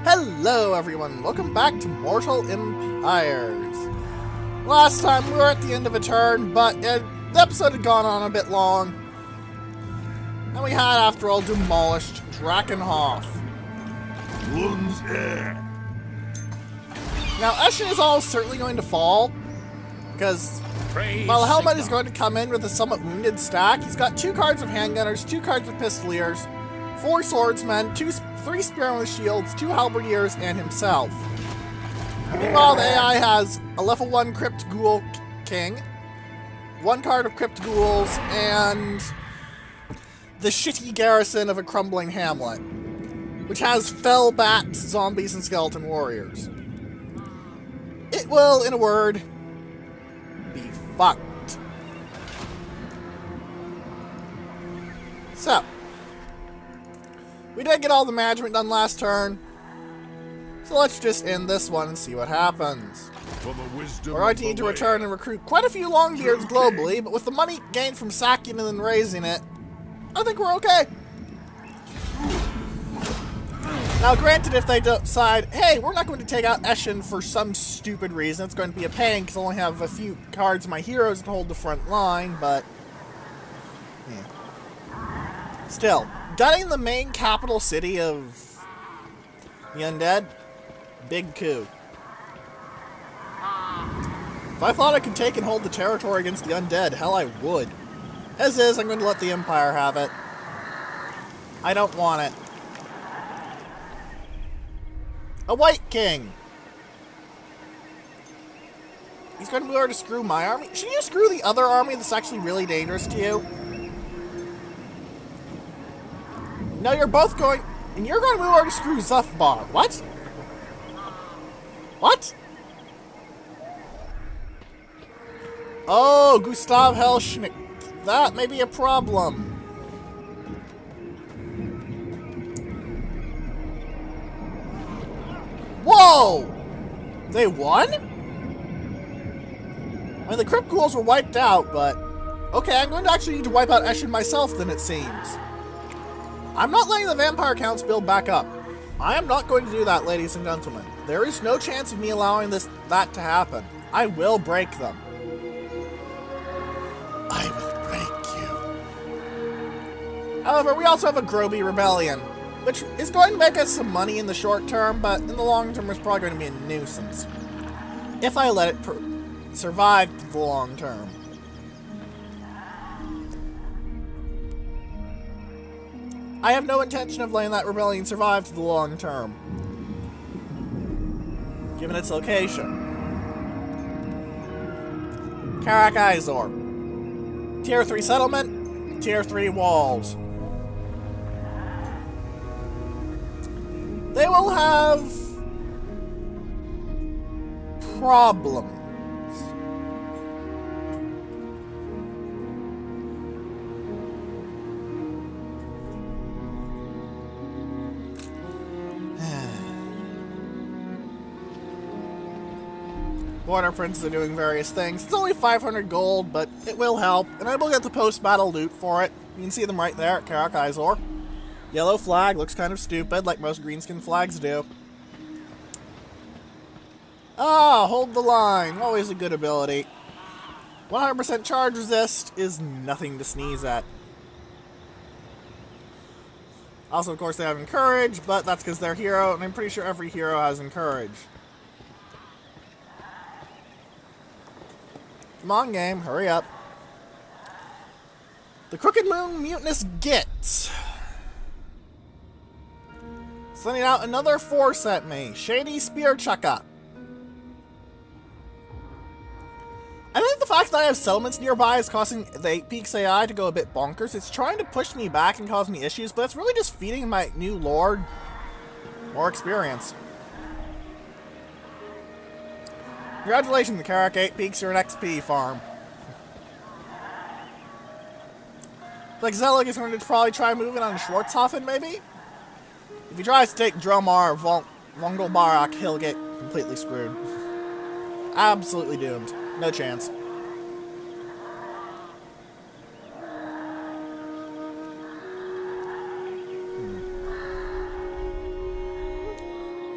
Hello everyone, welcome back to Mortal Empires. Last time we were at the end of a turn, but the episode had gone on a bit long. And we had, after all, demolished Drakenhof. Now, Eschen is almost certainly going to fall, because while Helmet is going to come in with a somewhat wounded stack, he's got 2 cards of handgunners, 2 cards of pistoliers, 4 swordsmen, 3 spearmen with shields, 2 halberdiers, and himself. Meanwhile, the AI has a level 1 Crypt Ghoul King, 1 card of Crypt Ghouls, and the shitty garrison of a crumbling hamlet, which has fell bats, zombies, and skeleton warriors. It will, in a word, be fucked. So, we did get all the management done last turn, so let's just end this one and see what happens. We're going to need to return and recruit quite a few Longbeards globally, but with the money gained from sacking and then raising it, I think we're okay. Now granted, if they decide, hey, we're not going to take out Eschen for some stupid reason, it's going to be a pain because I only have a few cards of my heroes to hold the front line, but yeah. Still, gutting the main capital city of the undead, big coup. If I thought I could take and hold the territory against the undead, hell I would. As is, I'm going to let the Empire have it. I don't want it. A White King! He's going to be able to screw my army? Should you screw the other army that's actually really dangerous to you? No, you're both going... And you're going to be able to screw Zuffbar. What? What? Oh, Gustav Helschnick. That may be a problem. Whoa! They won? I mean, the Crypt Ghouls were wiped out, but... Okay, I'm going to actually need to wipe out Eschen myself, then, it seems. I'm not letting the vampire counts build back up. I am not going to do that, ladies and gentlemen. There is no chance of me allowing that to happen. I will break them. I will break you. However, we also have a Groby Rebellion, which is going to make us some money in the short term, but in the long term, it's probably going to be a nuisance. If I let it survive the long term. I have no intention of letting that rebellion survive to the long term, given its location. Karak Izor. Tier 3 settlement, Tier 3 walls. They will have problems. Border princes are doing various things. It's only 500 gold, but it will help, and I will get the post-battle loot for it. You can see them right there at Karak Izor. Yellow flag, looks kind of stupid, like most greenskin flags do. Ah, hold the line, always a good ability. 100% charge resist is nothing to sneeze at. Also, of course, they have Encourage, but that's because they're hero, and I'm pretty sure every hero has Encourage. Come on, game, hurry up. The Crooked Moon Mutinous Gits. Sending out another force at me. Shady Spear Chucka. I think the fact that I have settlements nearby is causing the 8 Peaks AI to go a bit bonkers. It's trying to push me back and cause me issues, but it's really just feeding my new lord more experience. Congratulations, the Karak 8 Peaks, you're an XP farm. Like Zelig is going to probably try moving on Schwarzhofen, maybe? If he tries to take Dromar or Vongelbarak, he'll get completely screwed. Absolutely doomed. No chance.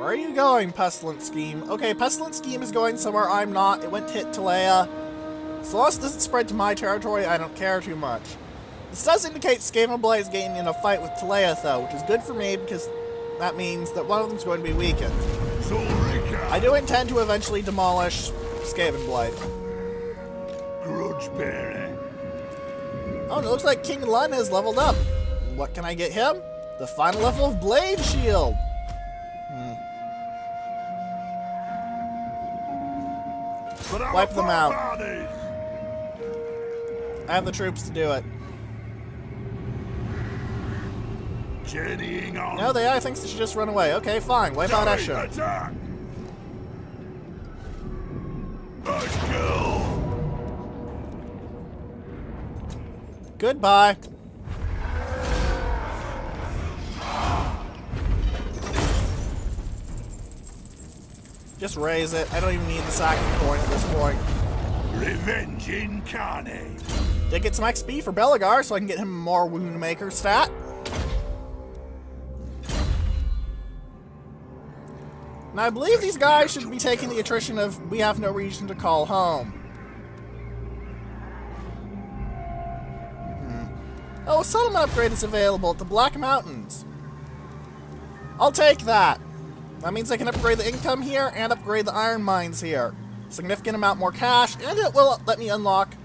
Where are you going, Pestilent Scheme? Okay, Pestilent Scheme is going somewhere I'm not. It went to hit Talea. So long as it doesn't spread to my territory, I don't care too much. This does indicate Skaven Blade is getting in a fight with Talea, though, which is good for me because that means that one of them is going to be weakened. I do intend to eventually demolish Skaven Blade. Grudge bearer. Oh, and it looks like King Lun has leveled up. What can I get him? The final level of Blade Shield. Wipe them out. I have the troops to do it. Journeying on. No, the AI thinks they should just run away. Okay, fine. Wipe out Escher. Attack. Goodbye. Just raise it. I don't even need the sacking point at this point. Revenge incarnate. Did get some XP for Belagar so I can get him more Wound Maker stat. Now I believe these guys should be taking the attrition of we have no reason to call home. Oh, a settlement upgrade is available at the Black Mountains. I'll take that. That means I can upgrade the income here and upgrade the iron mines here. Significant amount more cash, and it will let me unlock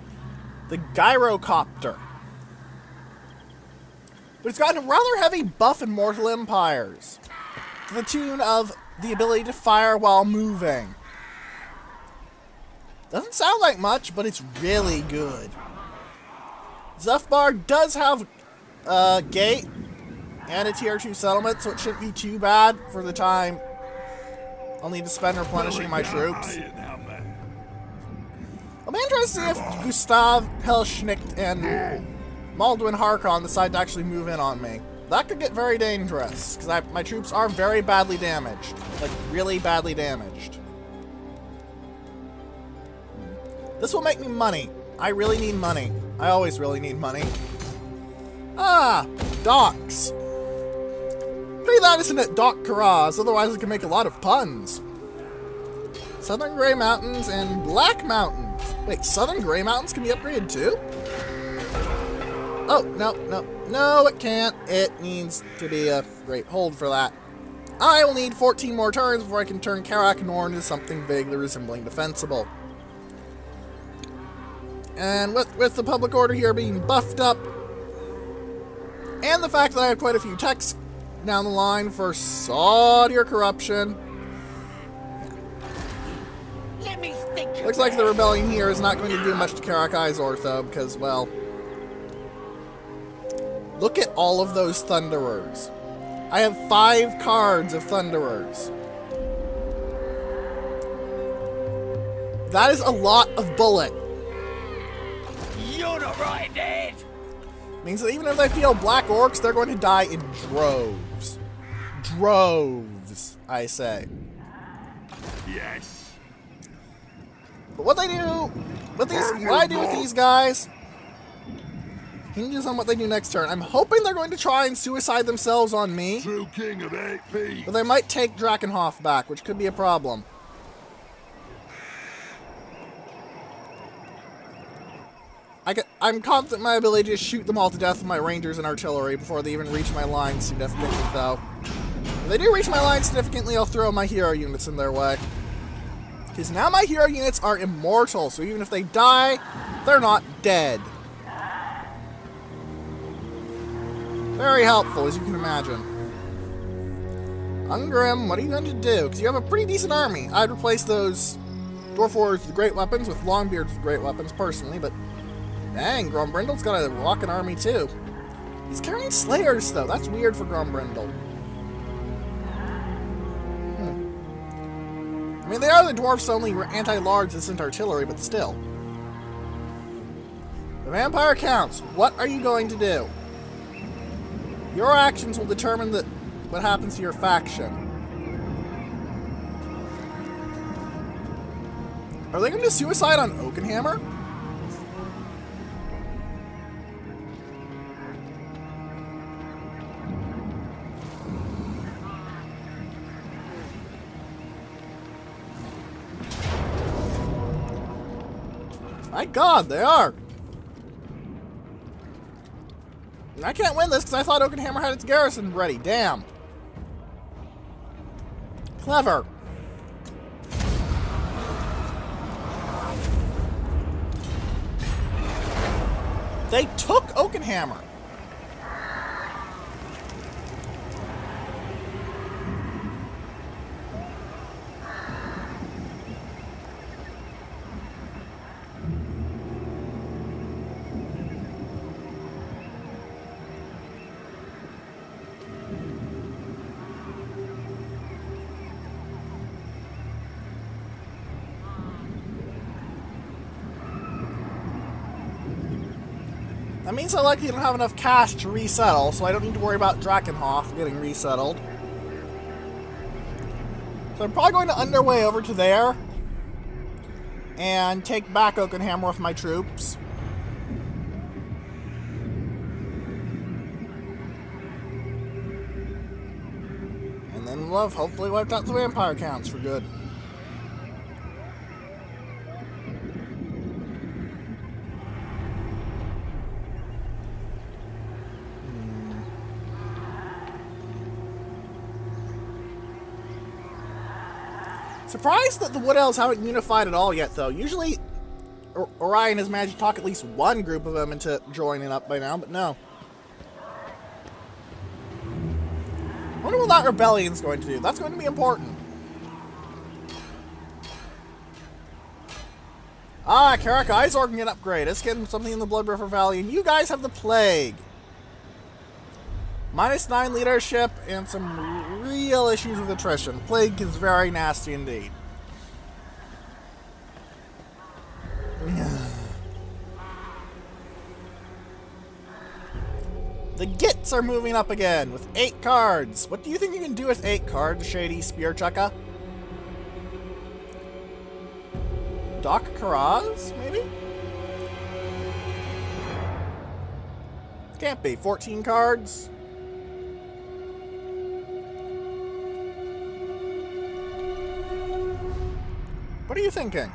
the Gyrocopter. But it's gotten a rather heavy buff in Mortal Empires, to the tune of the ability to fire while moving. Doesn't sound like much, but it's really good. Zufbar does have a gate and a tier 2 settlement, so it shouldn't be too bad for the time I'll need to spend replenishing my troops. I'm interested to see if Gustav, Helschnicht, and Maldwin Harkon decide to actually move in on me. That could get very dangerous, because my troops are very badly damaged. Like, really badly damaged. This will make me money. I really need money. I always really need money. Ah, docks. Pity that isn't at Dock Karaz, otherwise I can make a lot of puns. Southern Grey Mountains and Black Mountains. Wait, Southern Grey Mountains can be upgraded too? Oh, no, it can't. It needs to be a great hold for that. I will need 14 more turns before I can turn Karak Norn into something vaguely resembling defensible. And with the public order here being buffed up, and the fact that I have quite a few techs down the line for saudier corruption, Let me think. Looks like the rebellion here is not going to do much to Karak Izor, though, because, well, look at all of those Thunderers. I have 5 cards of Thunderers. That is a lot of bullet. You're not right, Dad. Means that even if they feel black orcs, they're going to die in droves. Droves, I say. Yes. But what they do with these, what I do with these guys hinges on what they do next turn. I'm hoping they're going to try and suicide themselves on me. True king of AP. But they might take Drakenhof back, which could be a problem. I'm confident in my ability to shoot them all to death with my rangers and artillery before they even reach my line significantly, though. If they do reach my line significantly, I'll throw my hero units in their way. Because now my hero units are immortal, so even if they die, they're not dead. Very helpful, as you can imagine. Ungrim, what are you going to do? Because you have a pretty decent army. I'd replace those Dwarf Warriors with great weapons with Longbeards with great weapons, personally, but dang, Grombrindle's got a rockin' army, too. He's carrying Slayers, though. That's weird for Grombrindle. I mean, they are the dwarfs' only anti-large distant artillery, but still. The Vampire Counts, what are you going to do? Your actions will determine what happens to your faction. Are they going to suicide on Oakenhammer? My god, they are! And I can't win this because I thought Oakenhammer had its garrison ready. Damn. Clever. They took Oakenhammer. That means I likely don't have enough cash to resettle, so I don't need to worry about Drakenhof getting resettled. So I'm probably going to underway over to there and take back Oakenhammer with my troops. And then we'll have hopefully wiped out the vampire counts for good. Surprised that the Wood Elves haven't unified at all yet, though. Usually, Orion has managed to talk at least one group of them into joining up by now, but no. I wonder what that rebellion's going to do. That's going to be important. Ah, Karak Izor can get an upgrade. Let's get him something in the Blood River Valley, and you guys have the Plague. -9 leadership and some real issues with attrition. Plague is very nasty indeed. The Gits are moving up again with 8 cards. What do you think you can do with 8 cards, Shady Spear Chucka? Doc Karaz, maybe? Can't be. 14 cards. What are you thinking?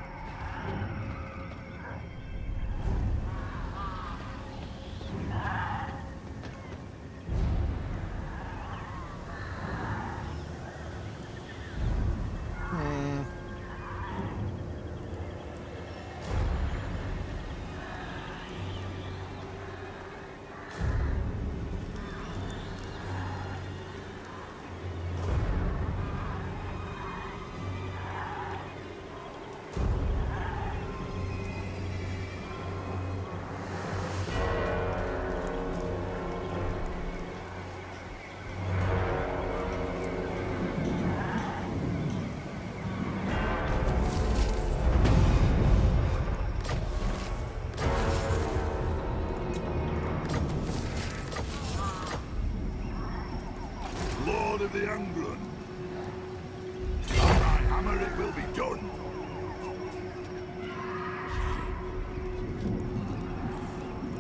Lord of the Angrund. My hammer, it will be done.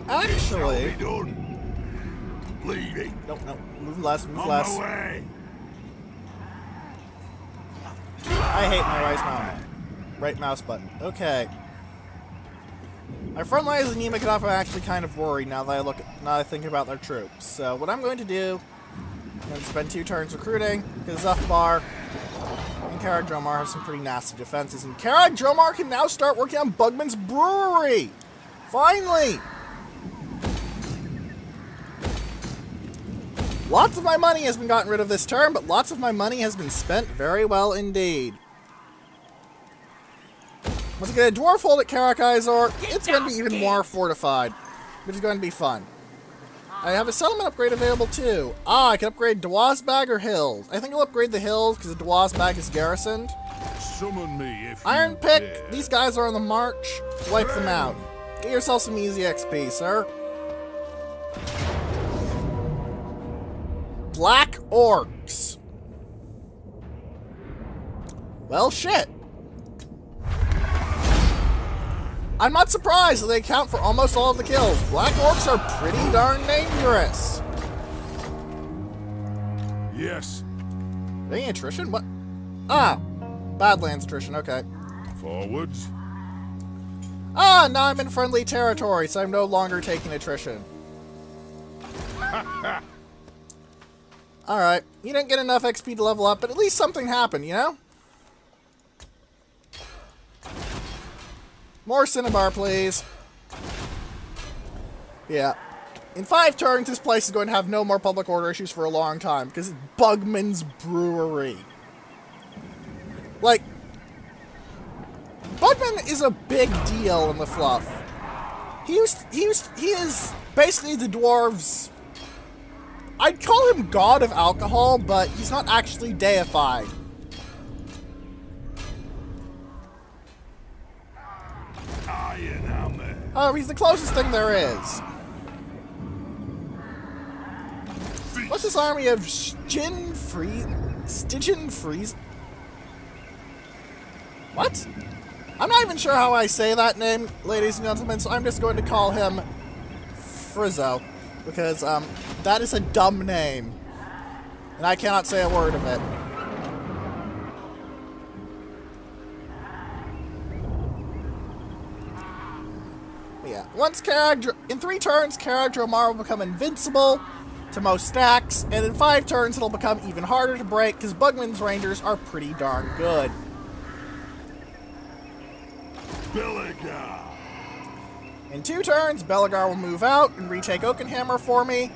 Actually, It shall be done. Leaving. no, move less, move On less. my way. I hate my right mouse button. Okay. My front line is anemic enough. I'm actually kind of worried now that I think about their troops. So what I'm going to do, I'm going to spend 2 turns recruiting, because Zuthbar and Karag Dromar have some pretty nasty defenses, and Karag Dromar can now start working on Bugman's brewery. Finally. Lots of my money has been gotten rid of this turn, but lots of my money has been spent very well indeed. Once I get a Dwarf Hold at Karak Izor, it's going to be even more fortified, which is going to be fun. I have a settlement upgrade available too. Ah, I can upgrade Dwazbag or Hills. I think I'll upgrade the Hills because the Dwazbag is garrisoned. Summon me if Iron you Pick, dare. these guys are on the march. Wipe them out. Get yourself some easy XP, sir. Black Orcs. Well, shit. I'm not surprised that they account for almost all of the kills. Black Orcs are pretty darn dangerous. Yes. Any attrition? What? Ah, Badlands attrition, okay. Forwards. Ah, now I'm in friendly territory, so I'm no longer taking attrition. Alright, you didn't get enough XP to level up, but at least something happened, you know? More Cinnabar, please. Yeah. In 5 turns, this place is going to have no more public order issues for a long time, because it's Bugman's Brewery. Like, Bugman is a big deal in the fluff. He is basically the dwarves'... I'd call him god of alcohol, but he's not actually deified. Oh, he's the closest thing there is. What's this army of Stygian Freeze? What? I'm not even sure how I say that name, ladies and gentlemen, so I'm just going to call him Frizzo. Because, that is a dumb name. And I cannot say a word of it. But yeah, in 3 turns, Caradromar will become invincible to most stacks, and in 5 turns it'll become even harder to break, because Bugman's Rangers are pretty darn good. Belagar. In 2 turns, Belagar will move out and retake Oakenhammer for me.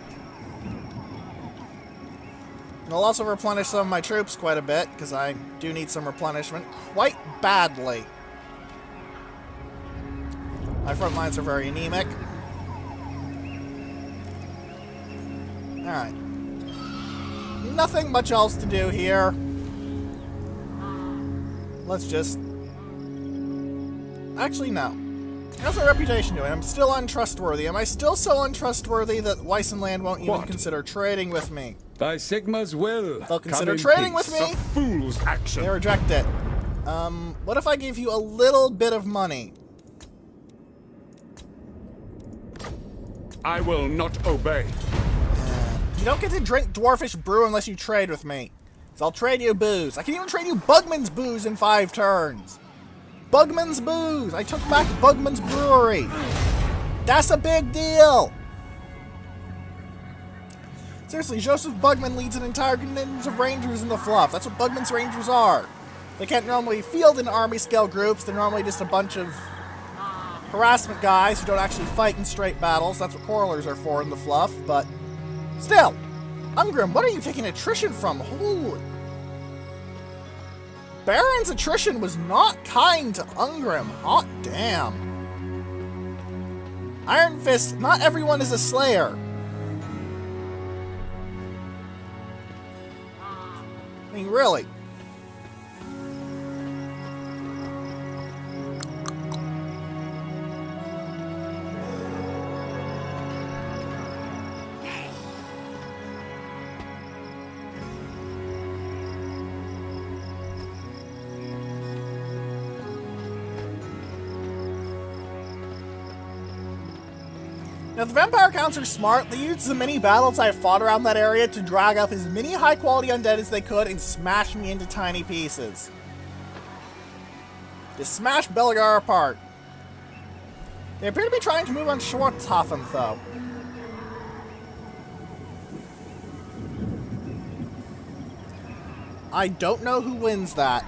And I'll also replenish some of my troops quite a bit, because I do need some replenishment quite badly. My front lines are very anemic. Alright. Nothing much else to do here. Let's just... Actually, no. How's my reputation doing? I'm still untrustworthy. Am I still so untrustworthy that Weissenland won't even consider trading with me? By Sigma's will. They'll consider trading with me? A fool's action. They reject it. What if I gave you a little bit of money? I will not obey. You don't get to drink Dwarfish Brew unless you trade with me. So I'll trade you booze. I can even trade you Bugman's Booze in 5 turns. Bugman's Booze! I took back Bugman's Brewery! That's a big deal! Seriously, Joseph Bugman leads an entire contingent of rangers in the fluff. That's what Bugman's Rangers are. They can't normally field in army scale groups. They're normally just a bunch of harassment guys who don't actually fight in straight battles. That's what Quarrelers are for in the fluff, but... Still! Angrund, what are you taking attrition from? Holy... Baron's attrition was not kind to Angrund. Hot damn. Iron Fist, not everyone is a slayer. I mean, really. Now, the Vampire Counts are smart. They used the many battles I fought around that area to drag up as many high-quality undead as they could and smash me into tiny pieces. Just smash Belagar apart. They appear to be trying to move on Schwarzhafen, though. I don't know who wins that.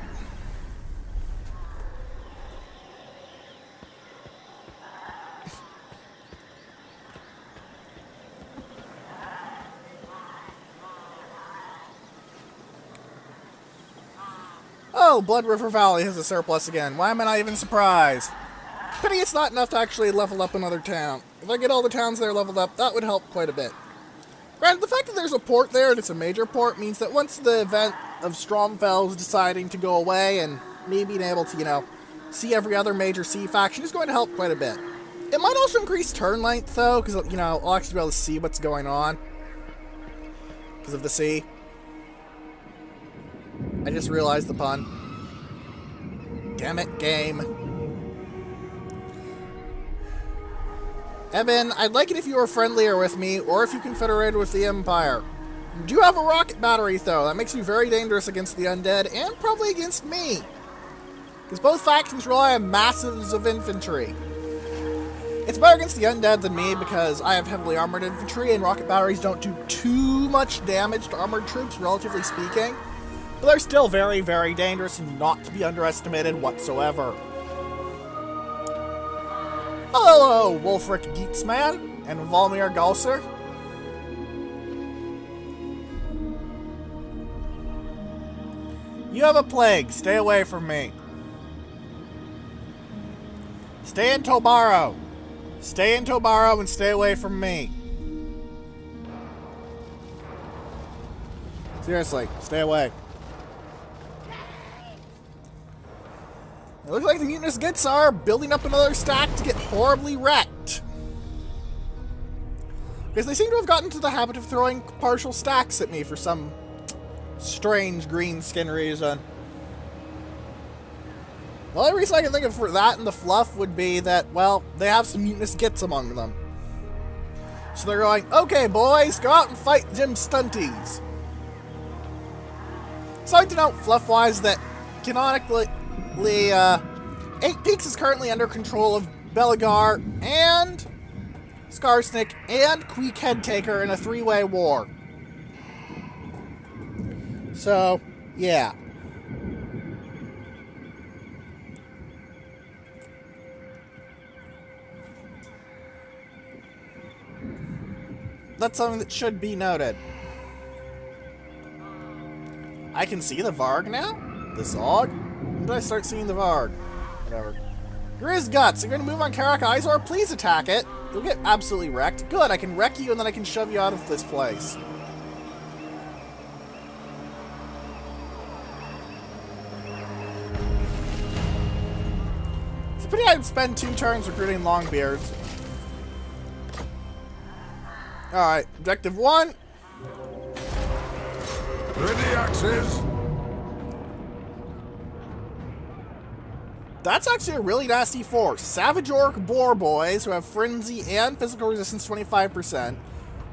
Oh, Blood River Valley has a surplus again. Why am I not even surprised? Pity it's not enough to actually level up another town. If I get all the towns there leveled up, that would help quite a bit. Granted, the fact that there's a port there and it's a major port means that once the event of Stromfells deciding to go away and me being able to, you know, see every other major sea faction is going to help quite a bit. It might also increase turn length, though, because, you know, I'll actually be able to see what's going on because of the sea. I just realized the pun. Damn it, game. Evan, I'd like it if you were friendlier with me, or if you confederated with the Empire. You do have a rocket battery, though. That makes you very dangerous against the undead, and probably against me. Because both factions rely on masses of infantry. It's better against the undead than me because I have heavily armored infantry and rocket batteries don't do too much damage to armored troops, relatively speaking. But they're still very, very dangerous and not to be underestimated whatsoever. Hello, Wolfric Geetsman and Volmir Galser. You have a plague. Stay away from me. Stay in Tobaro. Stay in Tobaro and stay away from me. Seriously, stay away. It looks like the mutinous Gits are building up another stack to get horribly wrecked. Because they seem to have gotten into the habit of throwing partial stacks at me for some strange green skin reason. The only reason I can think of for that and the fluff would be that, well, they have some mutinous Gits among them. So they're going, okay boys, go out and fight Jim Stunties. So I like to note, fluff-wise, that canonically, 8 Peaks is currently under control of Belagar and Skarsnik and Queek Headtaker in a 3-way war. So, yeah. That's something that should be noted. I can see the Varg now? The Zog? When did I start seeing the Varg? Whatever. Grizz Guts, you're going to move on Karak Izor? Please attack it. You'll get absolutely wrecked. Good, I can wreck you and then I can shove you out of this place. It's a pity I'd spend 2 turns recruiting Longbeards. Alright, objective 1. Ready, axes. That's actually a really nasty force. Savage Orc Boar Boys, who have Frenzy and Physical Resistance 25%.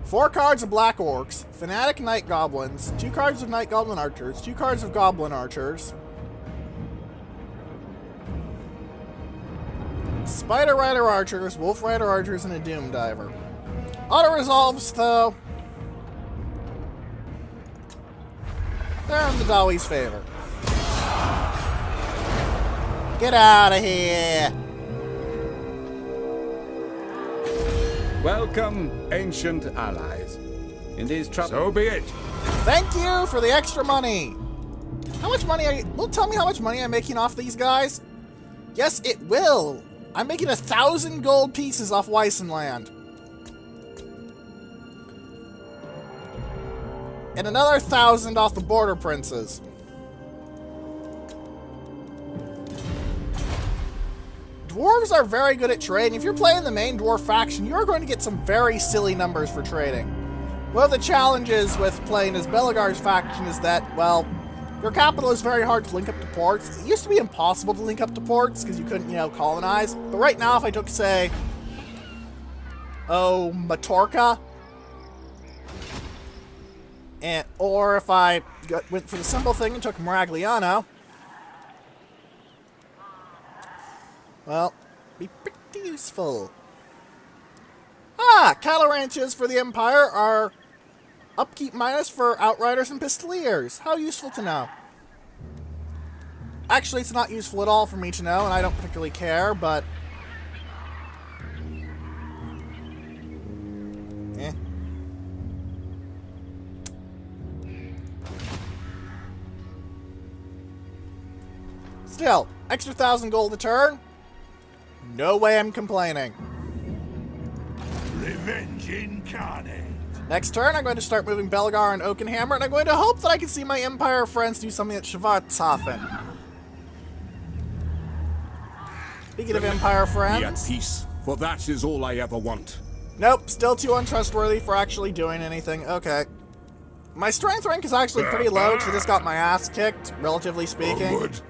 4 cards of Black Orcs. Fanatic Night Goblins. 2 cards of Night Goblin Archers. 2 cards of Goblin Archers. Spider Rider Archers. Wolf Rider Archers, and a Doom Diver. Auto-resolves, though. They're in the Dawi's favor. Get out of here! Welcome, ancient allies. In these troubles. So be it. Thank you for the extra money! How much money are you... Will tell me how much money I'm making off these guys? Yes, it will! I'm making 1,000 gold pieces off Weissenland. And another 1,000 off the Border Princes. Dwarves are very good at trading. If you're playing the main dwarf faction, you're going to get some very silly numbers for trading. One of the challenges with playing as Belagar's faction is that, well, your capital is very hard to link up to ports. It used to be impossible to link up to ports because you couldn't, colonize. But right now, if I took, say, Matorka, or if I went for the simple thing and took Maragliano, well, be pretty useful. Cattle ranches for the Empire are upkeep minus for Outriders and Pistoliers. How useful to know. Actually, it's not useful at all for me to know, and I don't particularly care, but... Still, extra 1,000 gold a turn. No way I'm complaining. Revenge incarnate. Next turn, I'm going to start moving Belagar and Oakenhammer, and I'm going to hope that I can see my Empire friends do something at Schwarzhafen. Speaking of Empire Be friends... at peace, for that is all I ever want. Nope, still too untrustworthy for actually doing anything. Okay. My strength rank is actually pretty low, because I just got my ass kicked, relatively speaking. Onward.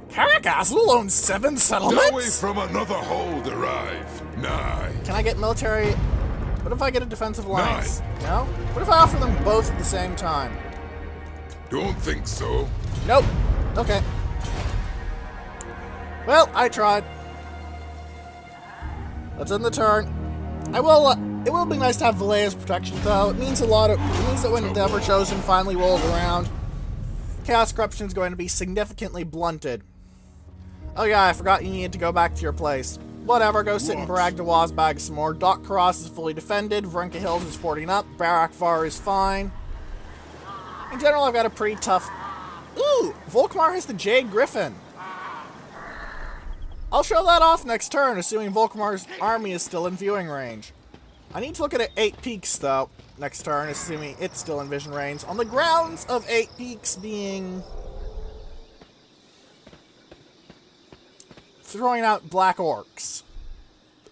Karakazul owns 7 Away settlements? from another hold arrive. Nigh. Can I get military... What if I get a defensive alliance? No? What if I offer them both at the same time? Don't think so. Nope. Okay. Well, I tried. Let's end the turn. It will be nice to have Valea's protection, though. It means a lot. It means that when the Ever-Chosen finally rolls around, Chaos Corruption is going to be significantly blunted. Oh yeah, I forgot you needed to go back to your place. Whatever, go sit and brag to Wazbag some more. Dock Karas is fully defended, Vrenka Hills is 40 up, Barakvar is fine. In general, I've got a pretty tough... Ooh! Volkmar has the Jade Griffin. I'll show that off next turn, assuming Volkmar's army is still in viewing range. I need to look at it 8 Peaks, though, next turn, assuming it's still in vision range, on the grounds of 8 Peaks being... throwing out Black Orcs.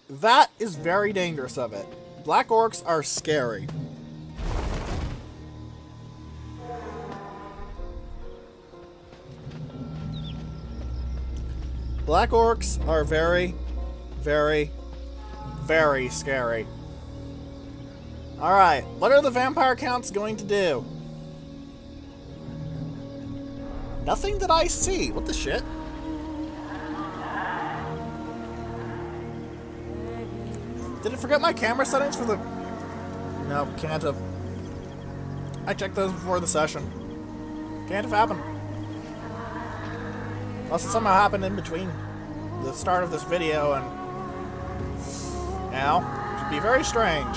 That is very dangerous of it. Black Orcs are scary. Black Orcs are very, very, very scary. Alright, what are the vampire counts going to do? Nothing that I see. What the shit? Did it forget my camera settings for the... No, can't have. I checked those before the session. Can't have happened. Unless it somehow happened in between the start of this video and... now. It should be very strange.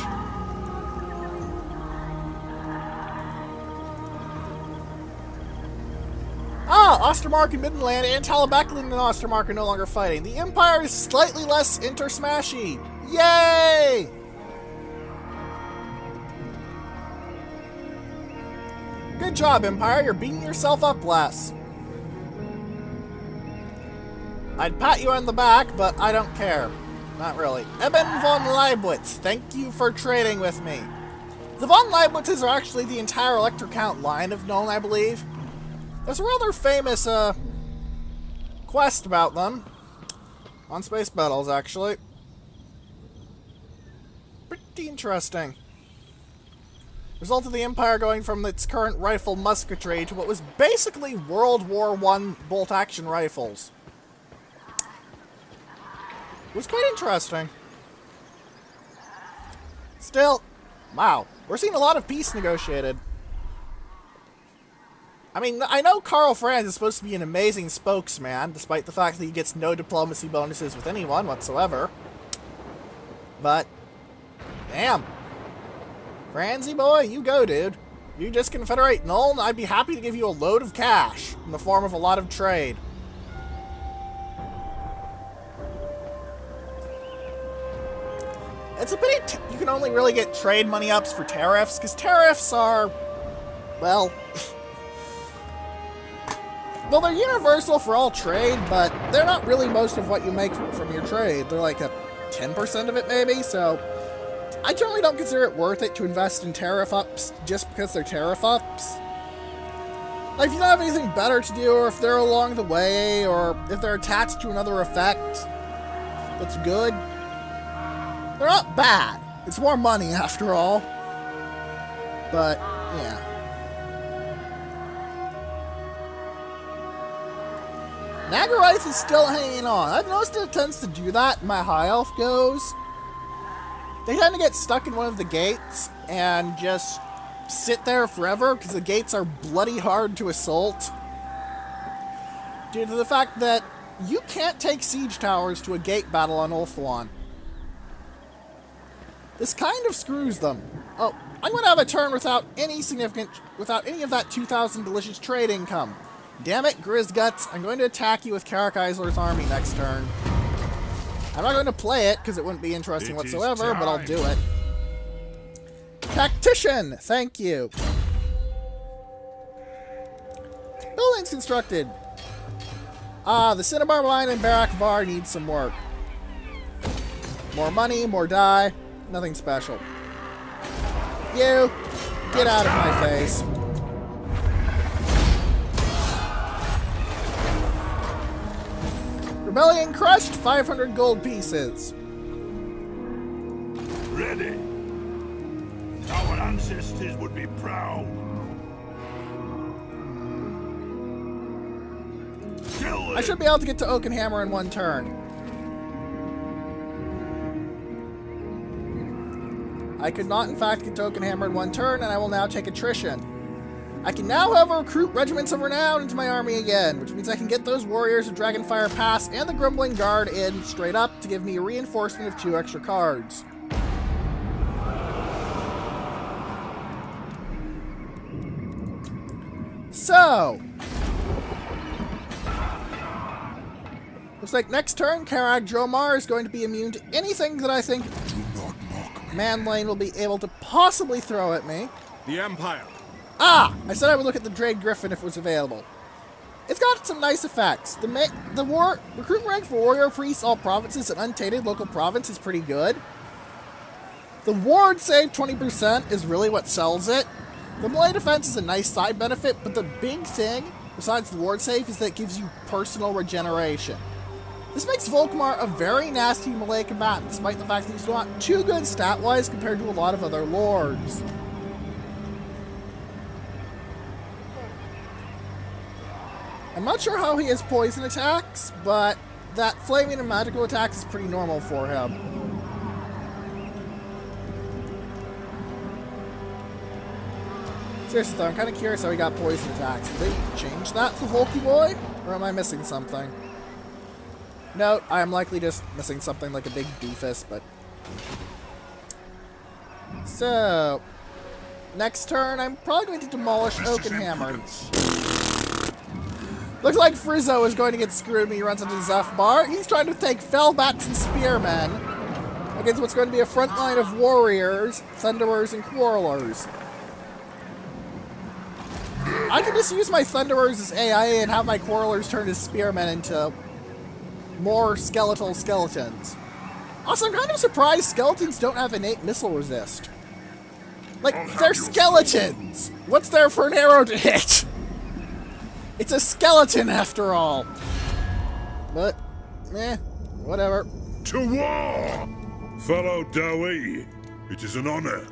Ah! Ostermark and Midland and Talabaclin and Ostermark are no longer fighting. The Empire is slightly less inter-smashy. Yay! Good job, Empire. You're beating yourself up less. I'd pat you on the back, but I don't care. Not really. Eben von Leibwitz, thank you for trading with me. The von Leibwitzes are actually the entire Electrocount line of known, I believe. There's a rather famous quest about them. On Space Battles, actually. Pretty interesting. Result of the Empire going from its current rifle musketry to what was basically World War I bolt-action rifles. It was quite interesting. Still, wow, we're seeing a lot of peace negotiated. I mean, I know Karl Franz is supposed to be an amazing spokesman, despite the fact that he gets no diplomacy bonuses with anyone whatsoever. But, damn. Franzy boy, you go, dude. You just confederate Nuln, I'd be happy to give you a load of cash in the form of a lot of trade. It's a pity you can only really get trade money ups for tariffs, because tariffs are, well... well, they're universal for all trade, but they're not really most of what you make from your trade. They're like a 10% of it, maybe, so... I generally don't consider it worth it to invest in tariff ups just because they're tariff ups. Like, if you don't have anything better to do, or if they're along the way, or if they're attached to another effect that's good, they're not bad. It's more money, after all. But, yeah. Nagaraith is still hanging on. I've noticed it tends to do that in my high elf goes. They tend to get stuck in one of the gates and just sit there forever because the gates are bloody hard to assault. Due to the fact that you can't take siege towers to a gate battle on Ulthuan. This kind of screws them. Oh, I'm going to have a turn without any of that 2,000 delicious trade income. Damn it, Grizzguts, I'm going to attack you with Karak Eisler's army next turn. I'm not going to play it, because it wouldn't be interesting whatsoever, but I'll do it. Tactician! Thank you. Buildings constructed. The Cinnabar Mine in Barakvar needs some work. More money, more die, nothing special. You, get out of my face. Rebellion crushed, 500 gold pieces. Ready. Our ancestors would be proud. I should be able to get to Oakenhammer in one turn. I could not, in fact, get token hammer in one turn, and I will now take attrition. I can now, however, recruit regiments of renown into my army again, which means I can get those warriors of Dragonfire Pass and the Grumbling Guard in straight up to give me a reinforcement of 2 extra cards. So, looks like next turn, Karag Dromar is going to be immune to anything that I think Manlane will be able to possibly throw at me. The Empire. Ah! I said I would look at the Drade Griffin if it was available. It's got some nice effects. The recruit rank for Warrior Priests, all provinces, and untainted local province is pretty good. The ward save 20% is really what sells it. The melee defense is a nice side benefit, but the big thing, besides the ward save, is that it gives you personal regeneration. This makes Volkmar a very nasty melee combatant, despite the fact that he's not too good stat-wise compared to a lot of other lords. I'm not sure how he has poison attacks, but that flaming and magical attacks is pretty normal for him. Seriously though, I'm kind of curious how he got poison attacks. Did they change that for Volky Boy? Or am I missing something? No, I am likely just missing something like a big doofus, but... So... Next turn, I'm probably going to demolish Oakenhammer. Looks like Frizzo is going to get screwed when he runs into Zufbar. He's trying to take Fellbats and Spearmen against what's going to be a front line of Warriors, Thunderers, and Quarrelers. I can just use my Thunderers as AI and have my Quarrelers turn as Spearmen into more skeletal skeletons. Also, I'm kind of surprised skeletons don't have innate missile resist. Like, they're skeletons! What's there for an arrow to hit? It's a skeleton, after all. But, whatever. To war! Fellow Dawi, it is an honor.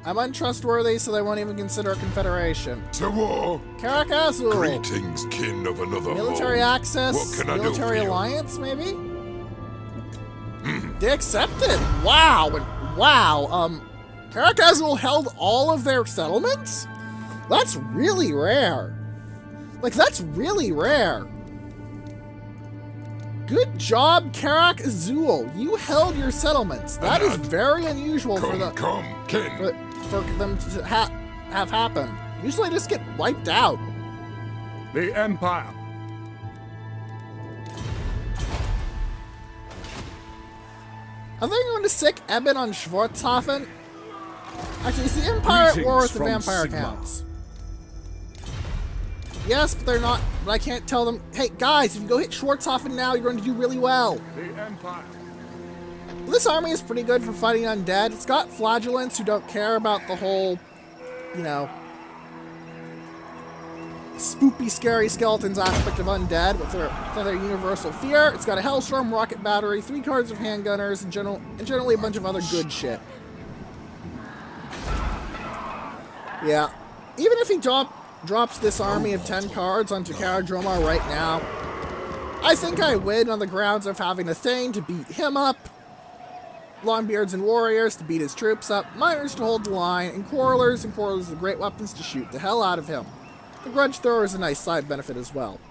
I'm untrustworthy, so they won't even consider a confederation. To war! Karak Azul! Greetings, kin of another Military home. access? What can I do Military for you? alliance, maybe? They accepted! Wow! Wow, Karak Azul held all of their settlements? That's really rare. Like, that's really rare. Good job, Karak Azul. You held your settlements. That is very unusual for them to have happen. Usually just get wiped out. The Empire. I think I'm going to sick Eben on Schwarzhafen. Actually, is the Empire at war with the vampire counts? Yes, but they're not. But I can't tell them, hey, guys, if you go hit Schwarzhafen now, you're going to do really well. The Empire. This army is pretty good for fighting undead. It's got flagellants who don't care about the whole, you know, spoopy, scary skeletons aspect of undead with their universal fear. It's got a Hellstorm rocket battery, 3 cards of handgunners, and generally a bunch of other good shit. Yeah. Even if he drops this army of 10 cards onto Karadromar right now, I think I win on the grounds of having a Thane to beat him up, Longbeards and Warriors to beat his troops up, Miners to hold the line, and Quarrelers the great weapons to shoot the hell out of him. The Grudge Thrower is a nice side benefit as well.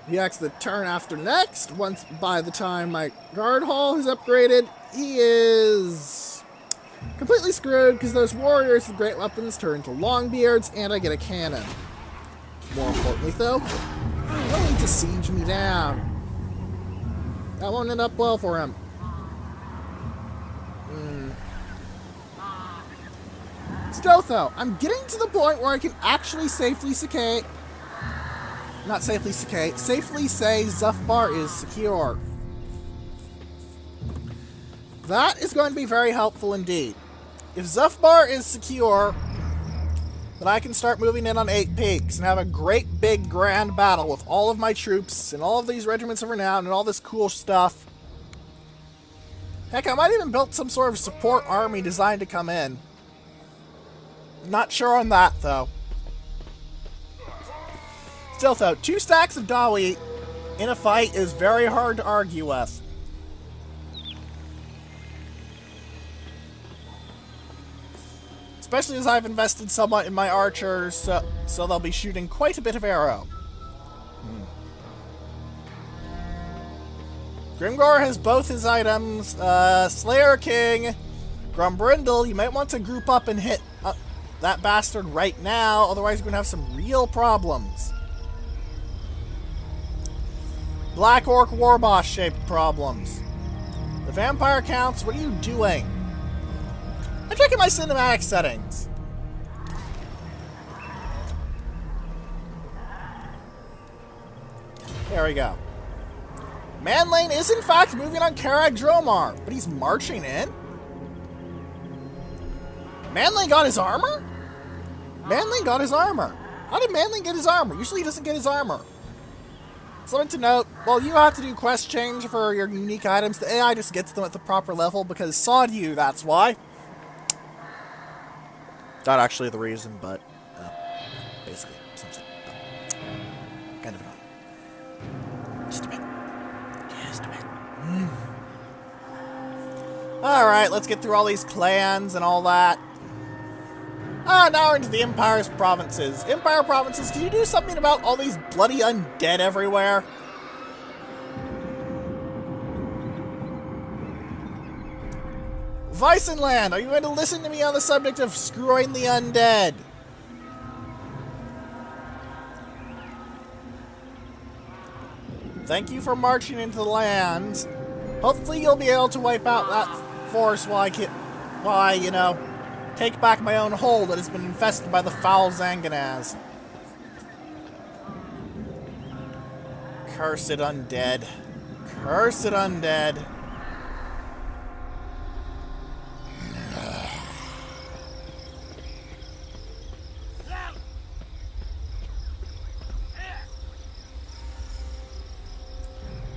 He acts the turn after next. By the time my Guard Hall is upgraded, he is completely screwed because those Warriors with great weapons turn to Longbeards and I get a cannon. More importantly though, they'll need to siege me down. That won't end up well for him. Still though, I'm getting to the point where I can actually safely say Zufbar is secure. That is going to be very helpful indeed. If Zufbar is secure, then I can start moving in on 8 Peaks and have a great big grand battle with all of my troops and all of these regiments of renown and all this cool stuff. Heck, I might even build some sort of support army designed to come in. Not sure on that, though. Still, though, 2 stacks of Dawi in a fight is very hard to argue with. Especially as I've invested somewhat in my archers, so they'll be shooting quite a bit of arrow. Grimgor has both his items. Slayer King, Grumbrindle, you might want to group up and hit that bastard right now, otherwise you're going to have some real problems. Black Orc Warboss shaped problems. The Vampire Counts, what are you doing? I'm checking my cinematic settings. There we go. Manlane is in fact moving on Karag Dromar, but he's marching in? Manlane got his armor? Manlane got his armor. How did Manlane get his armor? Usually he doesn't get his armor. Something to note, well, you have to do quest change for your unique items. The AI just gets them at the proper level because sod you, that's why. Not actually the reason, but basically something kind of annoying. Just a bit. Just a bit. Alright, let's get through all these clans and all that. Now we're into the Empire's provinces. Empire provinces, can you do something about all these bloody undead everywhere? Weissenland, are you going to listen to me on the subject of screwing the undead? Thank you for marching into the lands. Hopefully you'll be able to wipe out that force while I, you know, take back my own hold that has been infested by the foul Zanganaz. Cursed undead. Cursed undead.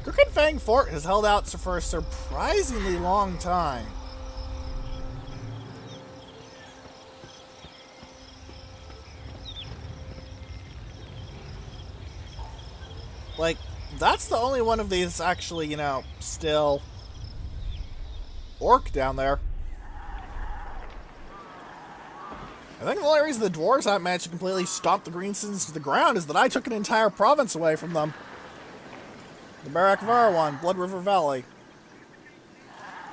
Crooked Fang Fort has held out for a surprisingly long time. Like, that's the only one of these actually, you know, still orc down there. I think the only reason the dwarves haven't managed to completely stomp the Greensons to the ground is that I took an entire province away from them. The Barak Varwan, Blood River Valley.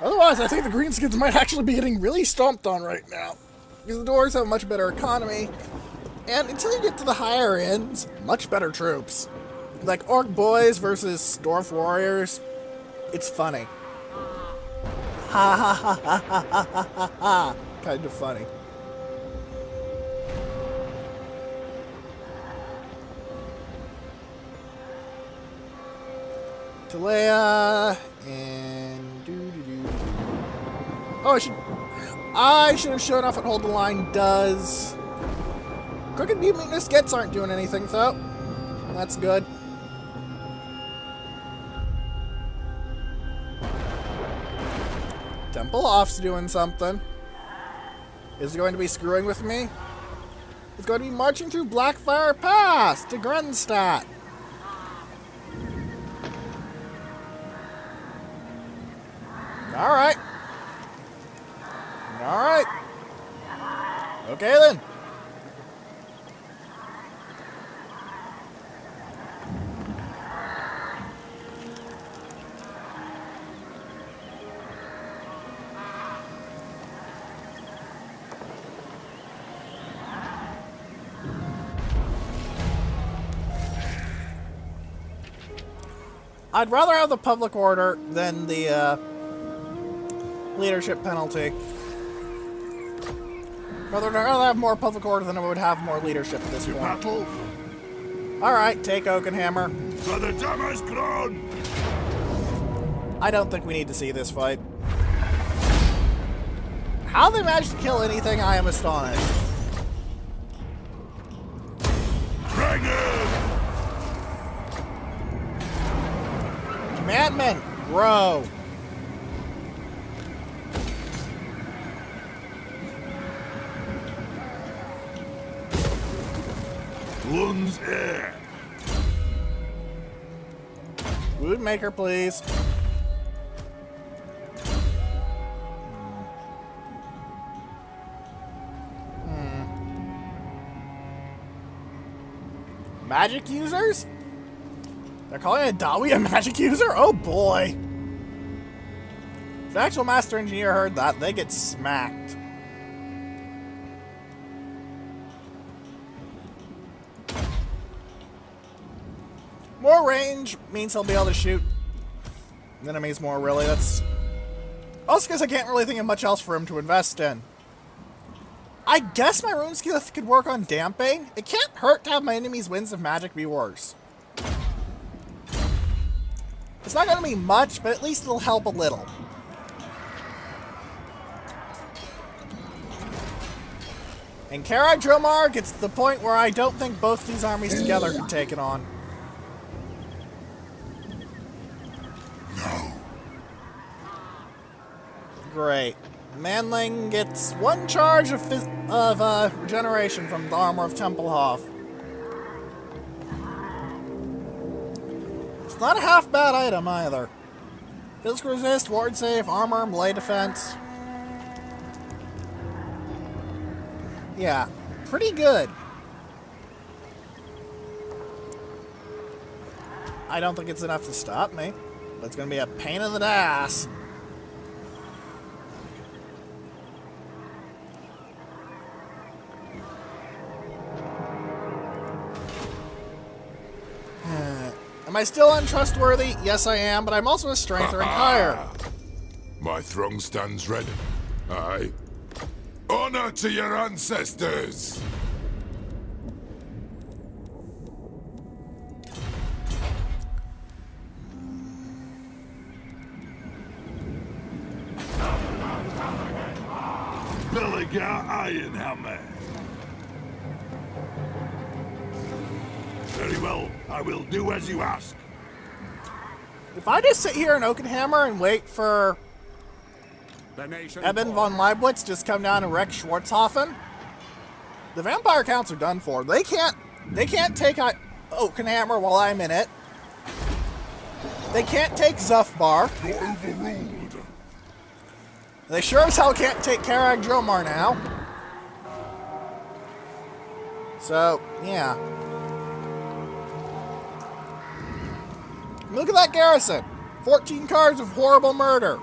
Otherwise, I think the Greenskins might actually be getting really stomped on right now. Because the dwarves have a much better economy. And until you get to the higher ends, much better troops. Like Orc Boys versus Dwarf Warriors, it's funny. Ha ha ha ha ha ha ha ha. Kind of funny. Talea and oh, I should have shown off what Hold the Line does. Crooked Mutant Skets aren't doing anything though. That's good. Temple Off's doing something. Is he going to be screwing with me? He's going to be marching through Blackfire Pass to Grunstadt. Alright. Alright. Okay then. I'd rather have the public order than the leadership penalty. Rather have more public order than I would have more leadership at this point. Battle Alright, take Oakenhammer. for the Dammer's Crown! I don't think we need to see this fight. How they managed to kill anything, I am astonished. Dragon! Madmen, grow. Lun's air! Woundmaker, please. Magic users? They're calling a Dawi a magic user? Oh boy. If the actual master engineer heard that, they get smacked. More range means he'll be able to shoot enemies more, really. That's also because I can't really think of much else for him to invest in. I guess my rune skill could work on damping. It can't hurt to have my enemies' winds of magic be worse. It's not going to be much, but at least it'll help a little. And Kara Dromar gets to the point where I don't think both these armies together can take it on. No. Great. Manling gets 1 charge of regeneration from the Armor of Tempelhof. It's not a half bad item either. Physical resist, ward save, armor, melee defense. Yeah, pretty good. I don't think it's enough to stop me, but it's gonna be a pain in the ass. Am I still untrustworthy? Yes, I am, but I'm also a strength rank higher. My throne stands ready. Aye. Honor to your ancestors! Belligar Ironhammer. Very well, I will do as you ask. If I just sit here in Oakenhammer and wait for Eben von Leibwitz just come down and wreck Schwarzhofen, the vampire counts are done for. They can't take Oakenhammer while I'm in it. They can't take Zufbar. You're overruled. They sure as hell can't take Karag Dromar now. So, yeah. Look at that garrison. 14 cards of horrible murder.